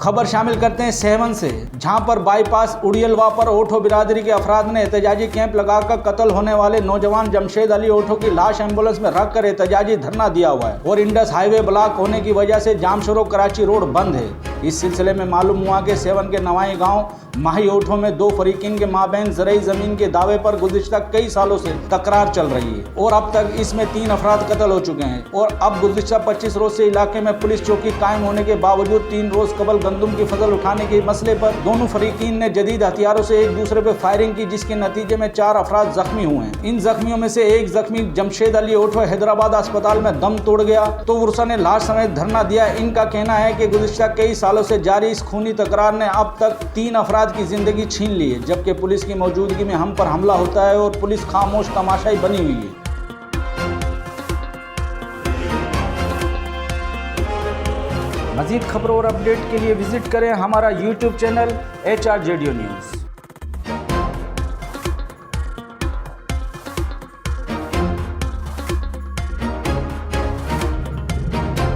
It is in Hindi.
खबर शामिल करते हैं सेवन से, जहां पर बाईपास उड़ियलवा पर ओठो बिरादरी के अफराद ने एहतजाजी कैंप लगाकर कत्ल होने वाले नौजवान जमशेद अली ओठो की लाश एम्बुलेंस में रखकर एहतजाजी धरना दिया हुआ है और इंडस हाईवे ब्लॉक होने की वजह से जामशोरो कराची रोड बंद है। इस सिलसिले में मालूम हुआ कि सेवन के नवाई गांव माही ओठो में दो फरीकीन के माबैन ज़रई ज़मीन के दावे पर गुज़िश्ता कई सालों से तकरार चल रही है और अब तक इसमें 3 अफराद कत्ल हो चुके हैं और अब गुज़िश्ता 25 रोज से इलाके में पुलिस चौकी कायम होने के बावजूद 3 रोज कबल गंदुम की फसल उठाने के मसले पर दोनों फरीकीन ने जदीद हथियारों से एक दूसरे पर फायरिंग की, जिसके नतीजे में 4 अफराद जख्मी हुए हैं। इन जख्मियों में से एक जख्मी जमशेद अली ओठो हैदराबाद अस्पताल में दम तोड़ गया तो उर्सा ने लाश समेत धरना दिया। इनका कहना है कि गुज़िश्ता कई सालों से जारी इस खूनी तकरार ने अब तक 3 अफराद की जिंदगी छीन ली है, जबकि पुलिस की मौजूदगी में हम पर हमला होता है और पुलिस खामोश तमाशाई बनी हुई है। मज़ीद खबरों और अपडेट के लिए विजिट करें हमारा YouTube चैनल HRJDO न्यूज़।